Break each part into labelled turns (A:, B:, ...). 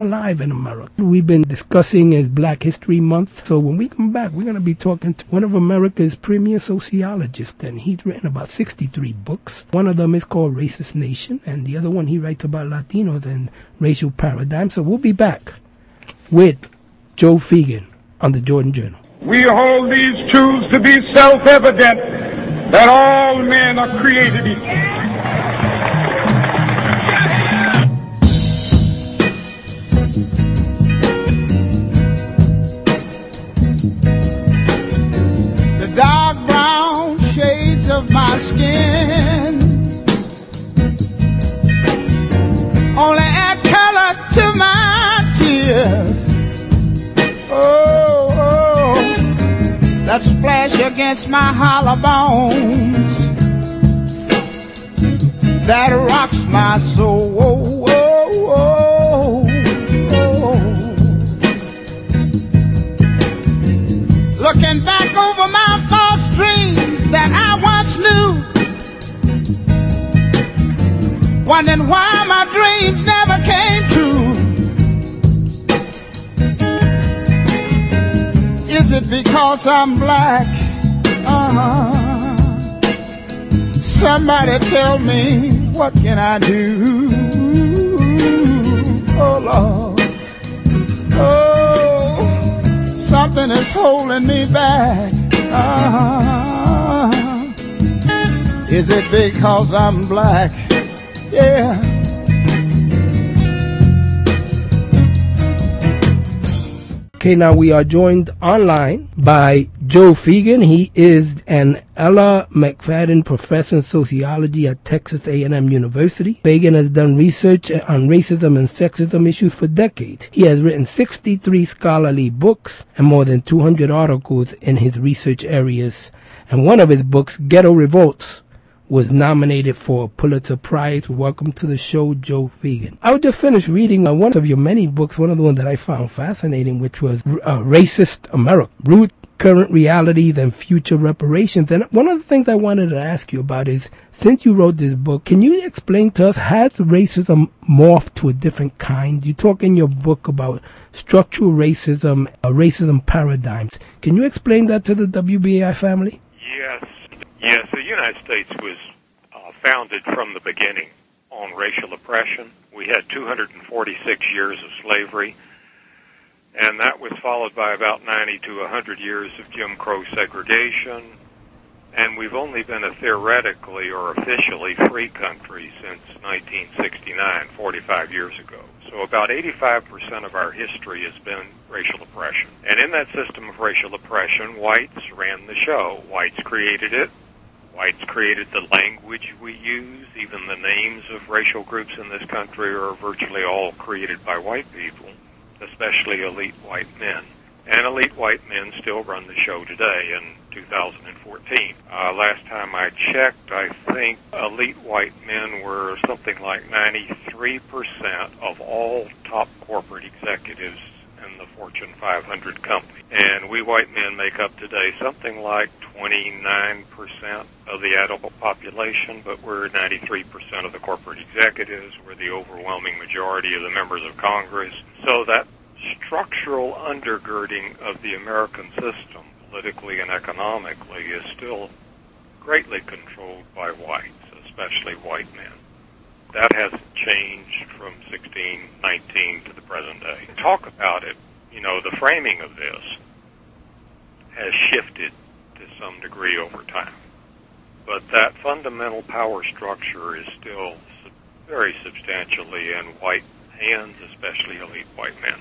A: alive in America. We've been discussing is Black History Month. So when we come back, we're going to be talking to one of America's premier sociologists, and he's written about 63 books. One of them is called Racist Nation, and the other one he writes about Latinos and racial paradigms. So we'll be back with R.Feagin on the Jordan Journal.
B: We hold these truths to be self-evident, that all men are created equal.
C: Dark brown shades of my skin only add color to my tears. Oh, that splash against my hollow bones that rocks my soul. Looking back over my false dreams that I once knew, wondering why my dreams never came true. Is it because I'm black? Somebody tell me, what can I do? Oh Lord, oh, something is holding me back. Is it because I'm black? Yeah.
A: Okay, now we are joined online by R.Feagin. He is an Ella McFadden Professor in Sociology at Texas A&M University. Feagin has done research on racism and sexism issues for decades. He has written 63 scholarly books and more than 200 articles in his research areas. And one of his books, Ghetto Revolts, was nominated for a Pulitzer Prize. Welcome to the show, R.Feagin. I was just finished reading one of your many books, one of the ones that I found fascinating, which was Racist America, Root, Current Realities, and Future Reparations. And one of the things I wanted to ask you about is, since you wrote this book, can you explain to us, has racism morphed to a different kind? You talk in your book about structural racism, racism paradigms. Can you explain that to the WBAI family?
D: Yes, the United States was founded from the beginning on racial oppression. We had 246 years of slavery, and that was followed by about 90 to 100 years of Jim Crow segregation, and we've only been a theoretically or officially free country since 1969, 45 years ago. So about 85% of our history has been racial oppression. And in that system of racial oppression, whites ran the show. Whites created it. Whites created the language we use. Even the names of racial groups in this country are virtually all created by white people, especially elite white men. And elite white men still run the show today in 2014. Last time I checked, I think elite white men were something like 93% of all top corporate executives in the Fortune 500 company. And we white men make up today something like 29% of the adult population, but we're 93% of the corporate executives. We're the overwhelming majority of the members of Congress. So that structural undergirding of the American system, politically and economically, is still greatly controlled by whites, especially white men. That hasn't changed from 1619 to the present day. Talk about it, the framing of this has shifted to some degree over time. But that fundamental power structure is still very substantially in white hands, especially elite white men.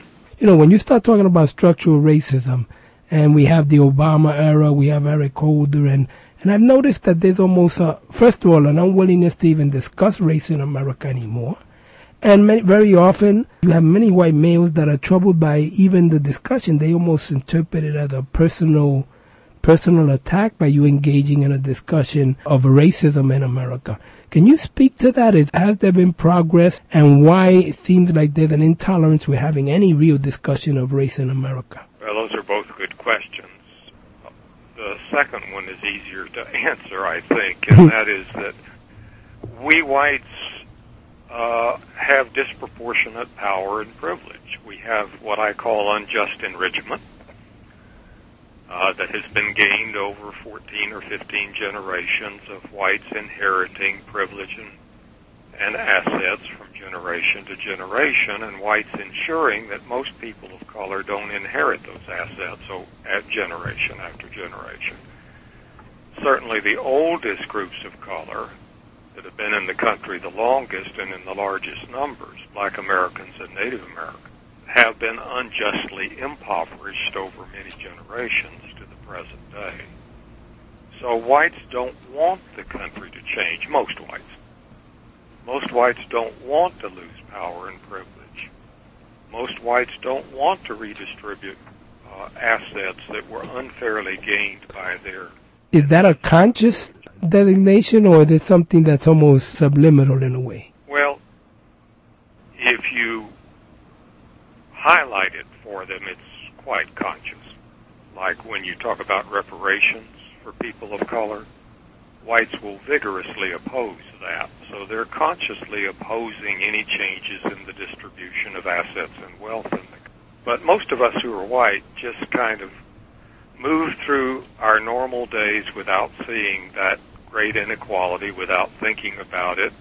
A: When you start talking about structural racism, and we have the Obama era, we have Eric Holder, and I've noticed that there's almost, first of all, an unwillingness to even discuss race in America anymore. And very often, you have many white males that are troubled by even the discussion. They almost interpret it as a personal attack by you engaging in a discussion of racism in America. Can you speak to that? Has there been progress, and why it seems like there's an intolerance with having any real discussion of race in America?
D: Well, those are both good questions. The second one is easier to answer, I think, and that is that we whites have disproportionate power and privilege. We have what I call unjust enrichment that has been gained over 14 or 15 generations of whites inheriting privilege and assets from generation to generation, and whites ensuring that most people of color don't inherit those assets at generation after generation. Certainly the oldest groups of color that have been in the country the longest and in the largest numbers, Black Americans and Native Americans, have been unjustly impoverished over many generations to the present day. So whites don't want the country to change, most whites. Most whites don't want to lose power and privilege. Most whites don't want to redistribute assets that were unfairly gained by their...
A: Is that a conscious designation, or is it something that's almost subliminal in a way?
D: Well, if you highlight it for them, it's quite conscious. Like when you talk about reparations for people of color, whites will vigorously oppose that. So they're consciously opposing any changes in the distribution of assets and wealth. But most of us who are white just kind of move through our normal days without seeing that great inequality, without thinking about it.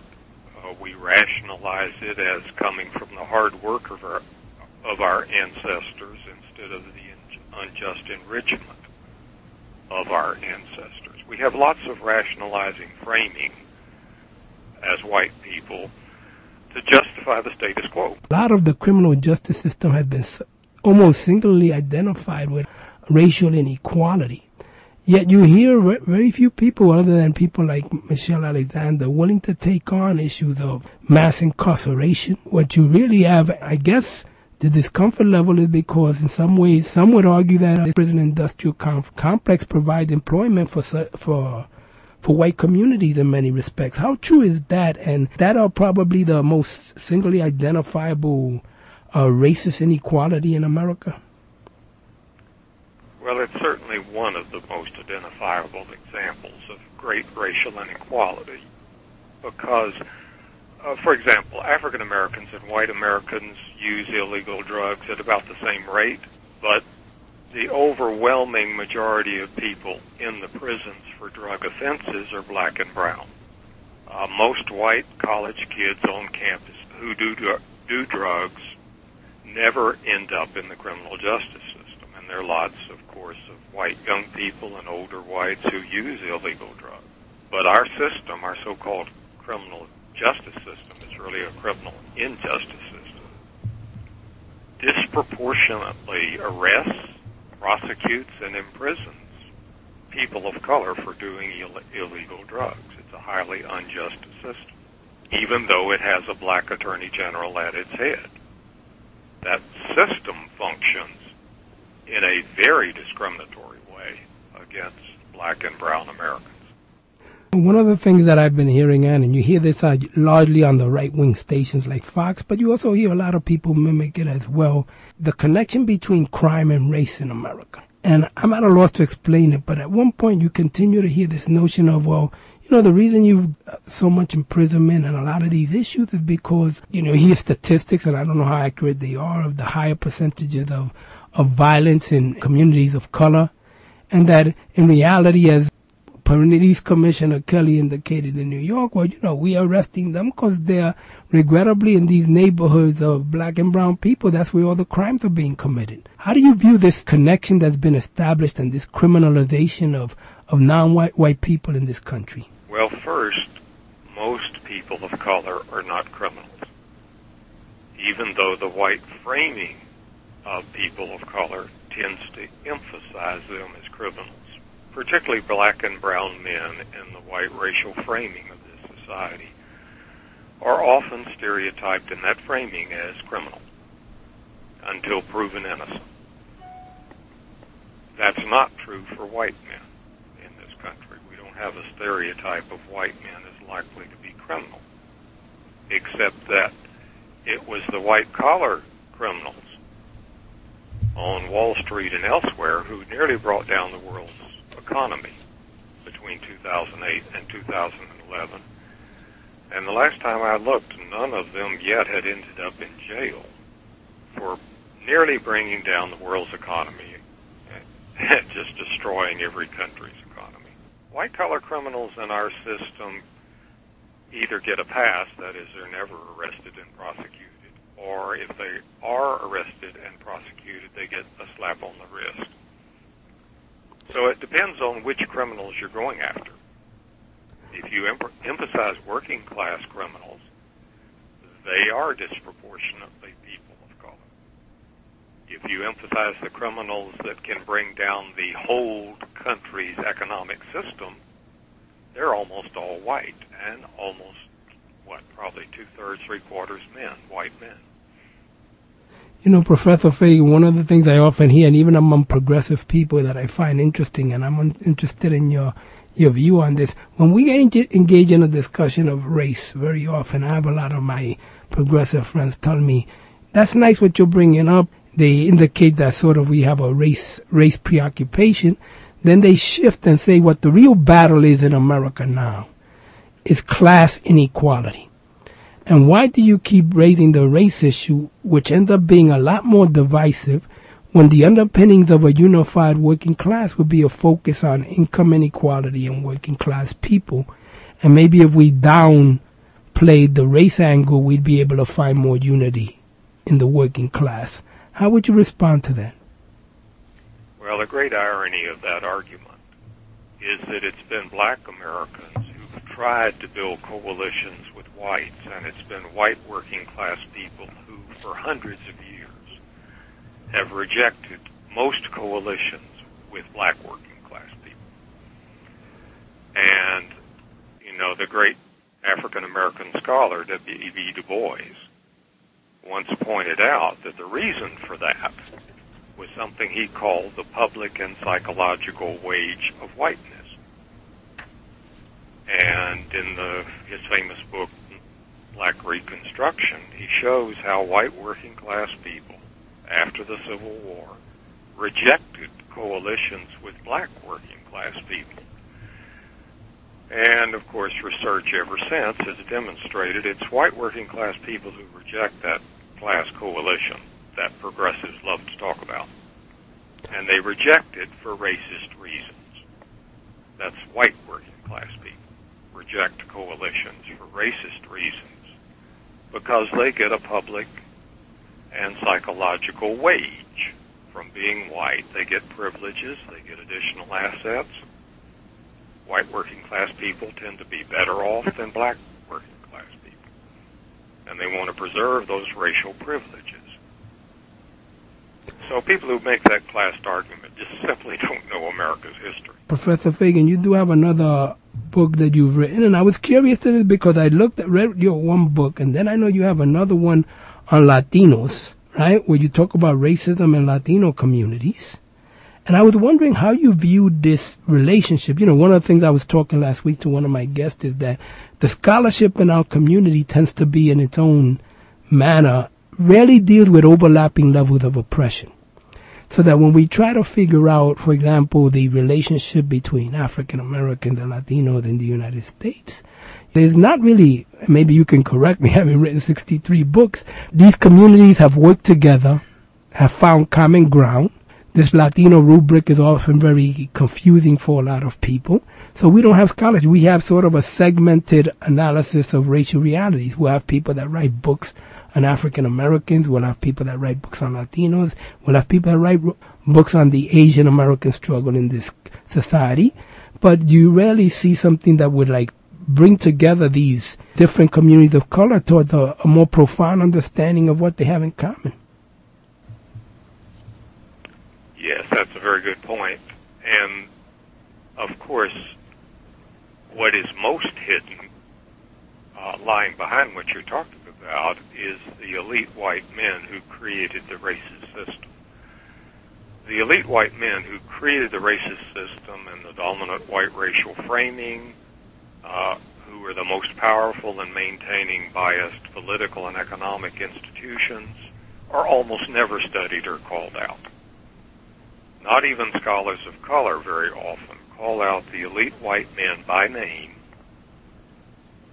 D: We rationalize it as coming from the hard work of our ancestors instead of the unjust enrichment of our ancestors. We have lots of rationalizing framing as white people to justify the status quo.
A: A lot of the criminal justice system has been almost singularly identified with racial inequality. Yet you hear very few people, other than people like Michelle Alexander, willing to take on issues of mass incarceration. What you really have, I guess, the discomfort level is because in some ways, some would argue that the prison industrial complex provides employment for white communities in many respects. How true is that? And that are probably the most singly identifiable racist inequality in America?
D: Well, it's certainly one of the most identifiable examples of great racial inequality because, for example, African Americans and white Americans use illegal drugs at about the same rate, but the overwhelming majority of people in the prisons for drug offenses are black and brown. Most white college kids on campus who do drugs never end up in the criminal justice system, and there are lots, of course, of white young people and older whites who use illegal drugs. But our system, our so-called criminal justice system, is really a criminal injustice system. Disproportionately arrests, prosecutes, and imprisons people of color for doing illegal drugs. It's a highly unjust system, even though it has a black attorney general at its head. That system functions in a very discriminatory way against black and brown Americans.
A: One of the things that I've been hearing, and you hear this largely on the right-wing stations like Fox, but you also hear a lot of people mimic it as well, the connection between crime and race in America. And I'm at a loss to explain it, but at one point you continue to hear this notion of, well, the reason you've so much imprisonment and a lot of these issues is because, you hear statistics, and I don't know how accurate they are, of the higher percentages of violence in communities of color, and that in reality, as Police Commissioner Kelly indicated in New York, well, we are arresting them because they're regrettably in these neighborhoods of black and brown people. That's where all the crimes are being committed. How do you view this connection that's been established and this criminalization of non-white people in this country?
D: Well, first, most people of color are not criminals, even though the white framing of people of color tends to emphasize them as criminals. Particularly black and brown men in the white racial framing of this society are often stereotyped in that framing as criminals until proven innocent. That's not true for white men in this country. We don't have a stereotype of white men as likely to be criminals, except that it was the white-collar criminals on Wall Street and elsewhere who nearly brought down the world's economy between 2008 and 2011, And the last time I looked, none of them yet had ended up in jail for nearly bringing down the world's economy and just destroying every country's economy. White-collar criminals in our system either get a pass, that is, they're never arrested and prosecuted, or if they are arrested and prosecuted, they get a slap on the wrist. So it depends on which criminals you're going after. If you emphasize working-class criminals, they are disproportionately people of color. If you emphasize the criminals that can bring down the whole country's economic system, they're almost all white, and almost, probably 2/3, 3/4 men, white men.
A: You know, Professor Feagin, one of the things I often hear, and even among progressive people that I find interesting, and I'm interested in your view on this, when we engage in a discussion of race, very often I have a lot of my progressive friends tell me, that's nice what you're bringing up. They indicate that sort of we have a race preoccupation. Then they shift and say what the real battle is in America now is class inequality. And why do you keep raising the race issue, which ends up being a lot more divisive, when the underpinnings of a unified working class would be a focus on income inequality and working class people? And maybe if we downplayed the race angle, we'd be able to find more unity in the working class. How would you respond to that?
D: Well, the great irony of that argument is that it's been black Americans who've tried to build coalitions with whites, and it's been white working class people who, for hundreds of years, have rejected most coalitions with black working class people. And, the great African American scholar, W.E.B. Du Bois, once pointed out that the reason for that was something he called the public and psychological wage of whiteness. And in his famous book, Black Reconstruction, he shows how white working class people, after the Civil War, rejected coalitions with black working class people. And, of course, research ever since has demonstrated it's white working class people who reject that class coalition that progressives love to talk about. And they reject it for racist reasons. That's white working class people reject coalitions for racist reasons because they get a public and psychological wage from being white. They get privileges, they get additional assets. White working class people tend to be better off than black working class people. And they want to preserve those racial privileges. So people who make that class argument just simply don't know America's history.
A: Professor Feagin, you do have another book that you've written, and I was curious to this because I read your one book, and then I know you have another one on Latinos, right, where you talk about racism in Latino communities. And I was wondering how you viewed this relationship. One of the things I was talking last week to one of my guests is that the scholarship in our community tends to be in its own manner, rarely deals with overlapping levels of oppression. So that when we try to figure out, for example, the relationship between African Americans and Latinos in the United States, there's not really, maybe you can correct me, having written 63 books, these communities have worked together, have found common ground. This Latino rubric is often very confusing for a lot of people. So we don't have scholars. We have sort of a segmented analysis of racial realities. We'll have people that write books on African Americans. We'll have people that write books on Latinos. We'll have people that write books on the Asian American struggle in this society. But you rarely see something that would bring together these different communities of color towards a more profound understanding of what they have in common.
D: Yes, that's a very good point. And, of course, what is most hidden, lying behind what you're talking about, is the elite white men who created the racist system. The elite white men who created the racist system and the dominant white racial framing, who are the most powerful in maintaining biased political and economic institutions, are almost never studied or called out. Not even scholars of color very often call out the elite white men by name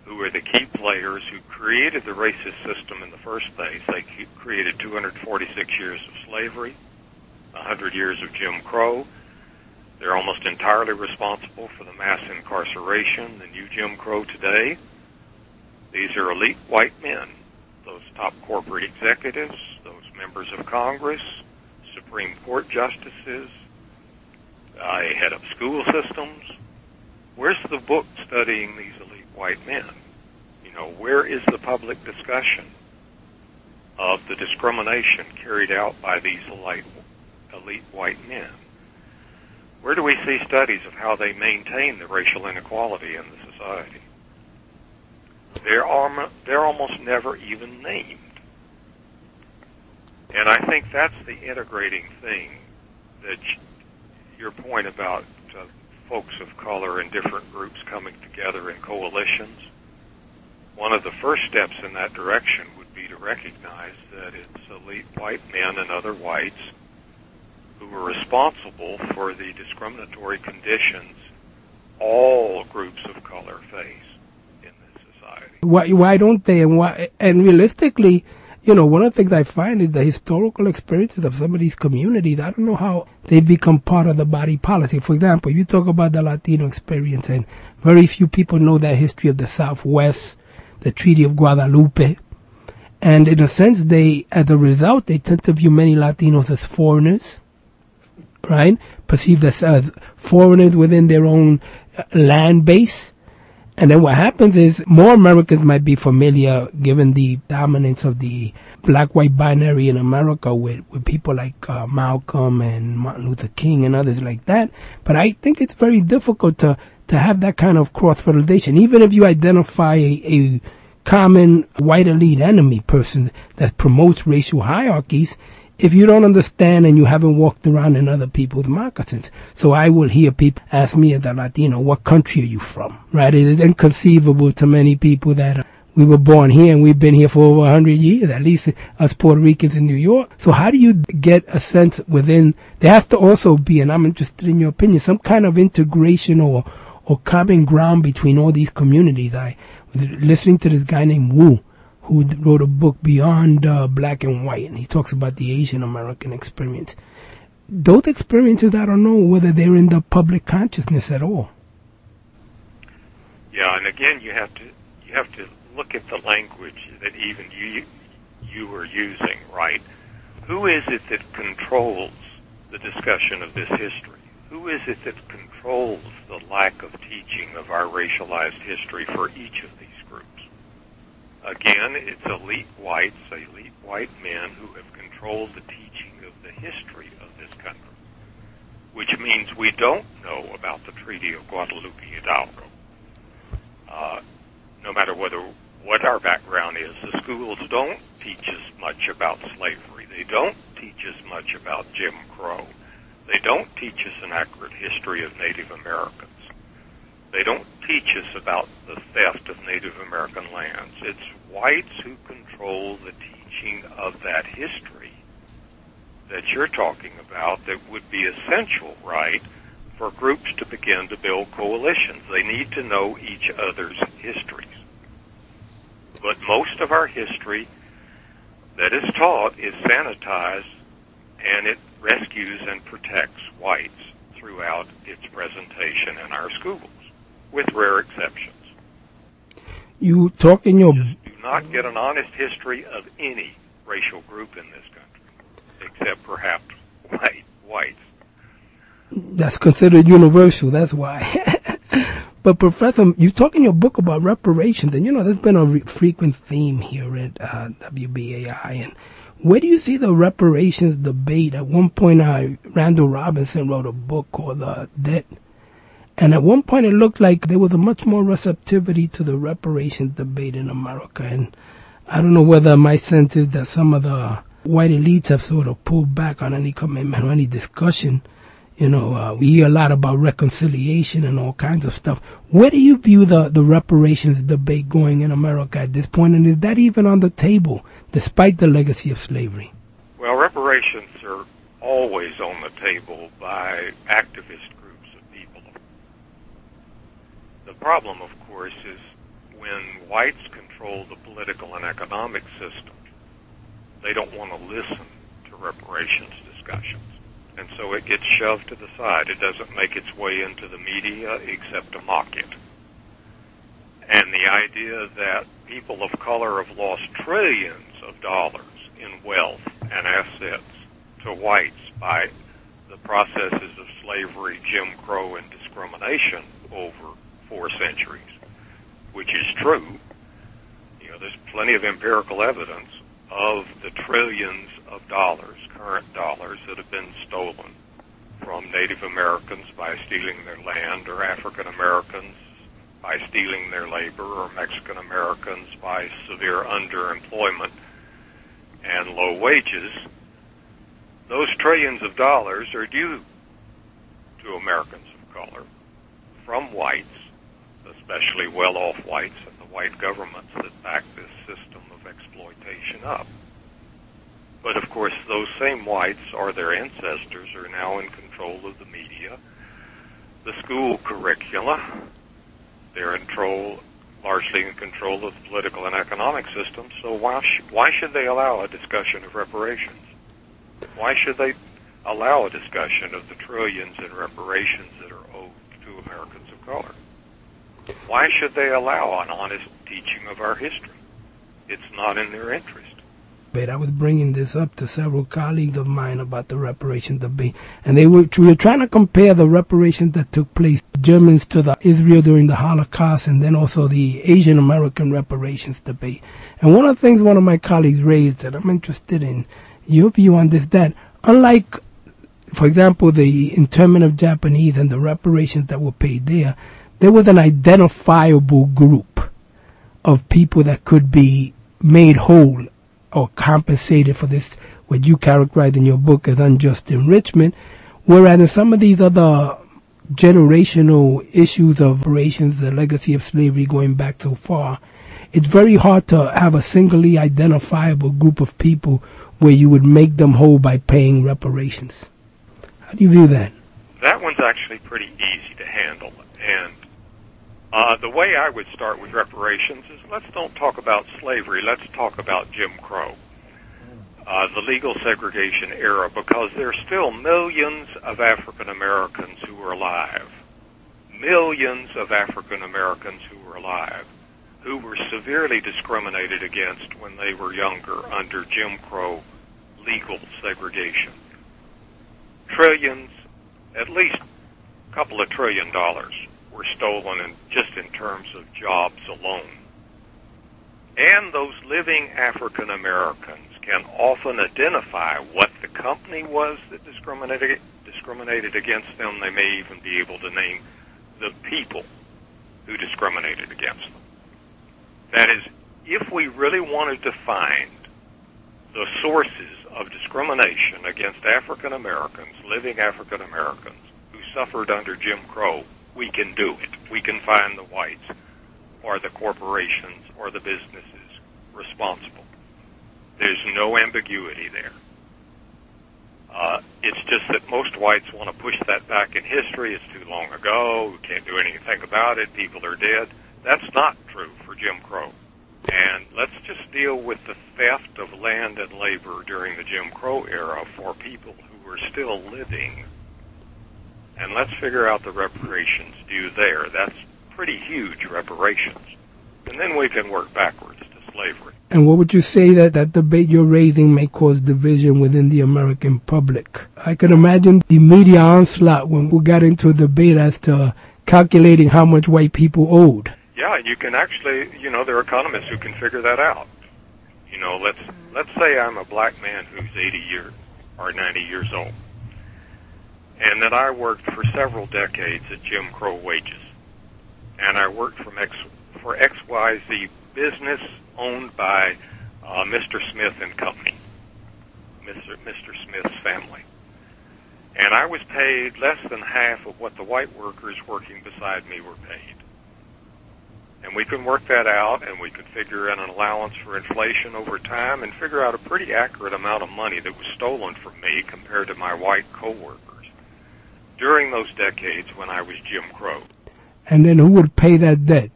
D: who were the key players who created the racist system in the first place. They created 246 years of slavery, 100 years of Jim Crow. They're almost entirely responsible for the mass incarceration, the new Jim Crow today. These are elite white men, those top corporate executives, those members of Congress, Supreme Court justices, head of school systems. Where's the book studying these elite white men? Where is the public discussion of the discrimination carried out by these elite white men? Where do we see studies of how they maintain the racial inequality in the society? They're almost never even named. And I think that's the integrating thing, that your point about folks of color and different groups coming together in coalitions. One of the first steps in that direction would be to recognize that it's elite white men and other whites who are responsible for the discriminatory conditions all groups of color face in this society.
A: Why don't they? And realistically, one of the things I find is the historical experiences of some of these communities. I don't know how they become part of the body politic. For example, you talk about the Latino experience, and very few people know that history of the Southwest, the Treaty of Guadalupe. And in a sense, as a result, they tend to view many Latinos as foreigners, right? Perceived as foreigners within their own land base. And then what happens is more Americans might be familiar, given the dominance of the black-white binary in America, with people like Malcolm and Martin Luther King and others like that. But I think it's very difficult to have that kind of cross-fertilization. Even if you identify a common white elite enemy person that promotes racial hierarchies, if you don't understand and you haven't walked around in other people's moccasins. So I will hear people ask me as a Latino, what country are you from? Right? It is inconceivable to many people that we were born here and we've been here for over 100 years, at least us Puerto Ricans in New York. So how do you get a sense within, there has to also be, and I'm interested in your opinion, some kind of integration or common ground between all these communities. I was listening to this guy named Wu, who wrote a book Beyond Black and White, and he talks about the Asian American experience. Those experiences, I don't know whether they're in the public consciousness at all.
D: Yeah, and again, you have to look at the language that even you were using, right? Who is it that controls the discussion of this history? Who is it that controls the lack of teaching of our racialized history for each of these groups? Again, it's elite white men who have controlled the teaching of the history of this country, which means we don't know about the Treaty of Guadalupe Hidalgo. No matter what our background is, the schools don't teach us much about slavery. They don't teach us much about Jim Crow. They don't teach us an accurate history of Native Americans. They don't teach us about the theft of Native American lands. It's whites who control the teaching of that history that you're talking about that would be essential, right, for groups to begin to build coalitions. They need to know each other's histories. But most of our history that is taught is sanitized, and it rescues and protects whites throughout its presentation in our schools, with rare exceptions.
A: You talk in your...
D: Just do not get an honest history of any racial group in this country, except perhaps whites.
A: That's considered universal, that's why. But Professor, you talk in your book about reparations, and there's been a frequent theme here at WBAI, and where do you see the reparations debate? At one point, Randall Robinson wrote a book called Debt. And at one point, it looked like there was a much more receptivity to the reparations debate in America. And I don't know whether my sense is that some of the white elites have sort of pulled back on any commitment or any discussion. We hear a lot about reconciliation and all kinds of stuff. Where do you view the reparations debate going in America at this point? And is that even on the table, despite the legacy of slavery?
D: Well, reparations are always on the table by activist groups of people. The problem, of course, is when whites control the political and economic system, they don't want to listen to reparations discussions. And so it gets shoved to the side. It doesn't make its way into the media except to mock it. And the idea that people of color have lost trillions of dollars in wealth and assets to whites by the processes of slavery, Jim Crow, and discrimination over 4 centuries, which is true. You know, there's plenty of empirical evidence of the trillions of dollars, current dollars, that have been stolen from Native Americans by stealing their land, or African Americans by stealing their labor, or Mexican Americans by severe underemployment and low wages. Those trillions of dollars are due to Americans of color from whites, especially well-off whites and the white governments that back this system of exploitation up. But of course, those same whites or their ancestors are now in control of the media, the school curricula. They're largely in control of the political and economic system. So why should they allow a discussion of reparations? Why should they allow a discussion of the trillions in reparations that are owed to Americans of color? Why should they allow an honest teaching of our history? It's not in their interest.
A: But I was bringing this up to several colleagues of mine about the reparations debate, and we were trying to compare the reparations that took place, Germans to the Israel during the Holocaust, and then also the Asian American reparations debate. And one of the things one of my colleagues raised that I'm interested in your view on this, that unlike, for example, the internment of Japanese and the reparations that were paid there was an identifiable group of people that could be made whole or compensated for this, what you characterize in your book as unjust enrichment, whereas in some of these other generational issues of reparations, the legacy of slavery going back so far, it's very hard to have a singly identifiable group of people where you would make them whole by paying reparations. How do you view that?
D: That one's actually pretty easy to handle. And the way I would start with reparations is, let's don't talk about slavery, let's talk about Jim Crow, the legal segregation era, because there are still millions of African Americans who are alive, millions of African Americans who are alive, who were severely discriminated against when they were younger under Jim Crow legal segregation. Trillions, at least a couple of $1 trillion were stolen just in terms of jobs alone. And those living African Americans can often identify what the company was that discriminated against them. They may even be able to name the people who discriminated against them. That is, if we really wanted to find the sources of discrimination against African Americans, living African Americans, who suffered under Jim Crow, we can do it. We can find the whites or the corporations or the businesses responsible. There's no ambiguity there. It's just that most whites want to push that back in history. It's too long ago. We can't do anything about it. People are dead. That's not true for Jim Crow. And let's just deal with the theft of land and labor during the Jim Crow era for people who were still living. And let's figure out the reparations due there. That's pretty huge reparations. And then we can work backwards to slavery.
A: And what would you say that debate you're raising may cause division within the American public? I can imagine the media onslaught when we got into a debate as to calculating how much white people owed.
D: Yeah, you can actually, there are economists who can figure that out. Let's say I'm a black man who's 80 years or 90 years old, and that I worked for several decades at Jim Crow wages, and I worked for XYZ business owned by Mr. Smith and Company, Mr. Smith's family. And I was paid less than half of what the white workers working beside me were paid. And we can work that out, and we can figure in an allowance for inflation over time and figure out a pretty accurate amount of money that was stolen from me compared to my white co-workers during those decades when I was Jim Crow.
A: And then who would pay that debt?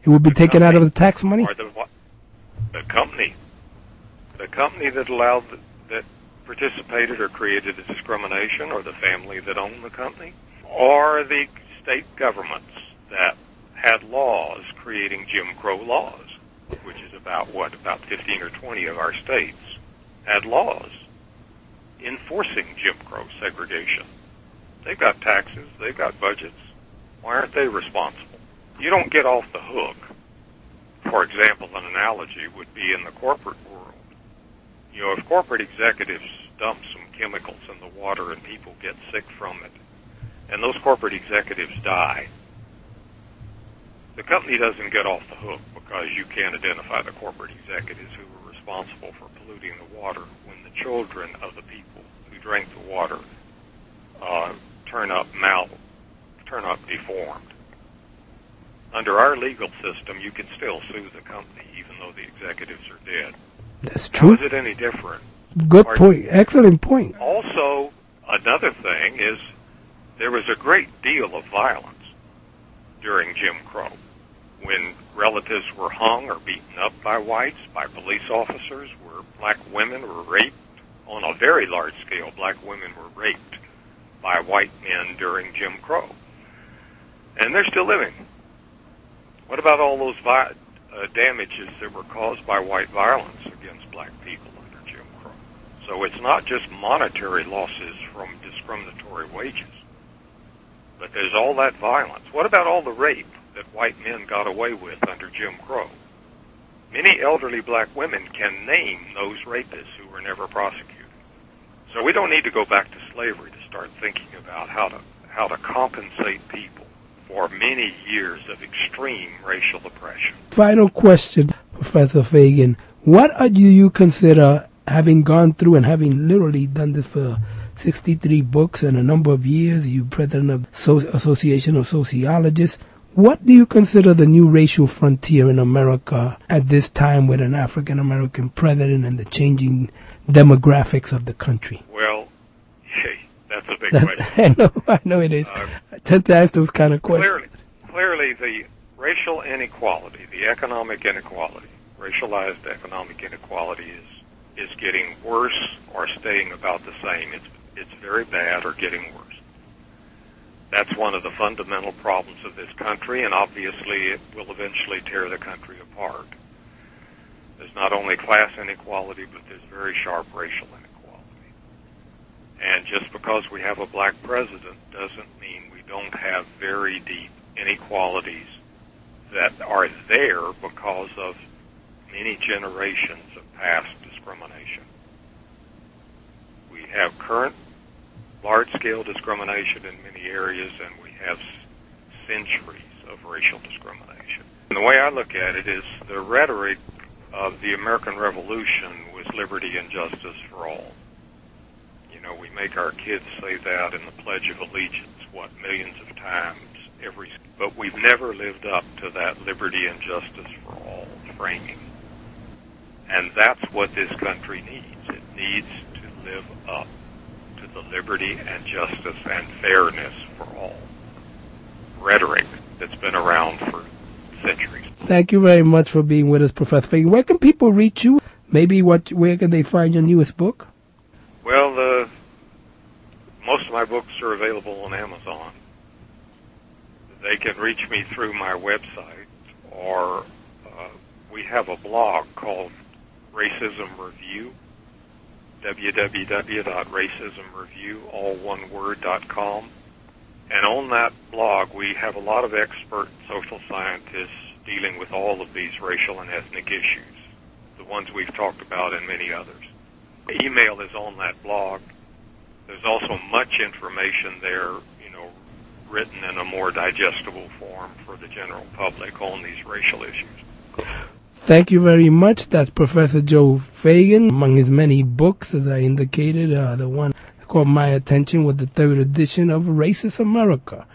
A: It would be taken out of the tax money?
D: Or the company that allowed, that participated or created the discrimination, or the family that owned the company, or the state governments that had laws creating Jim Crow laws, which is about 15 or 20 of our states had laws enforcing Jim Crow segregation. They've got taxes, they've got budgets. Why aren't they responsible? You don't get off the hook. For example, an analogy would be in the corporate world. You know, if corporate executives dump some chemicals in the water and people get sick from it, and those corporate executives die, the company doesn't get off the hook because you can't identify the corporate executives who were responsible for polluting the water when the children of the people who drank the water turn up deformed. Under our legal system, you can still sue the company even though the executives are dead.
A: That's true.
D: How is it any different?
A: Good point. Excellent point.
D: Also, another thing is there was a great deal of violence during Jim Crow when relatives were hung or beaten up by whites, by police officers, where black women were raped. On a very large scale, black women were raped by white men during Jim Crow. And they're still living. What about all those damages that were caused by white violence against black people under Jim Crow? So it's not just monetary losses from discriminatory wages, but there's all that violence. What about all the rape that white men got away with under Jim Crow? Many elderly black women can name those rapists who were never prosecuted. So we don't need to go back to slavery to start thinking about how to compensate people for many years of extreme racial oppression.
A: Final question, Professor Feagin. What do you consider, having gone through and having literally done this for 63 books and a number of years, you president of Association of Sociologists, what do you consider the new racial frontier in America at this time with an African-American president and the changing demographics of the country?
D: Well, that's a big question.
A: I know it is. I tend to ask those kind of questions.
D: Clearly, the racial inequality, the economic inequality, racialized economic inequality is getting worse or staying about the same. It's very bad or getting worse. That's one of the fundamental problems of this country, and obviously it will eventually tear the country apart. There's not only class inequality, but there's very sharp racial inequality. And just because we have a black president doesn't mean we don't have very deep inequalities that are there because of many generations of past discrimination. We have current large-scale discrimination in many areas, and we have centuries of racial discrimination. And the way I look at it is the rhetoric of the American Revolution was liberty and justice for all. You know, we make our kids say that in the Pledge of Allegiance, millions of times but we've never lived up to that liberty and justice for all framing. And that's what this country needs. It needs to live up to the liberty and justice and fairness for all rhetoric that's been around for centuries.
A: Thank you very much for being with us, Professor Feagin. Where can people reach you? Maybe where can they find your newest book?
D: Well, most of my books are available on Amazon. They can reach me through my website, or we have a blog called Racism Review, www.racismreview.com. And on that blog, we have a lot of expert social scientists dealing with all of these racial and ethnic issues, the ones we've talked about and many others. The email is on that blog. There's also much information there, written in a more digestible form for the general public on these racial issues.
A: Thank you very much. That's Professor Joe Feagin. Among his many books, as I indicated, the one that caught my attention was the third edition of Racist America,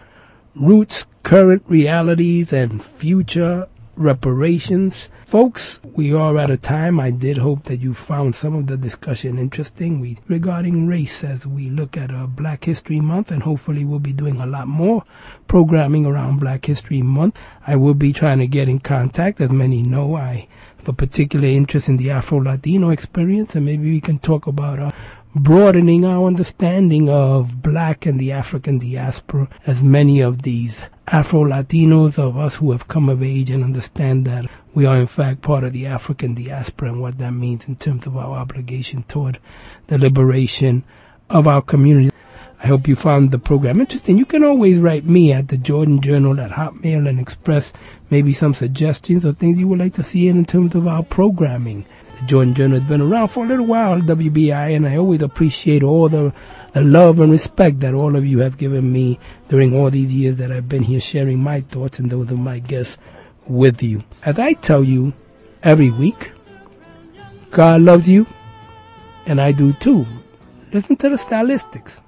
A: Roots, Current Realities, and Future reparations. Folks, we are out of time. I did hope that you found some of the discussion interesting regarding race as we look at Black History Month, and hopefully we'll be doing a lot more programming around Black History Month. I will be trying to get in contact. As many know, I have a particular interest in the Afro-Latino experience, and maybe we can talk about broadening our understanding of Black and the African diaspora, as many of these Afro-Latinos of us who have come of age and understand that we are in fact part of the African diaspora and what that means in terms of our obligation toward the liberation of our community. I hope you found the program interesting. You can always write me at the Jordan Journal at Hotmail and express maybe some suggestions or things you would like to see in terms of our programming. The Jordan Journal has been around for a little while, WBI, and I always appreciate all the love and respect that all of you have given me during all these years that I've been here sharing my thoughts and those of my guests with you. As I tell you every week, God loves you, and I do too. Listen to the stylistics.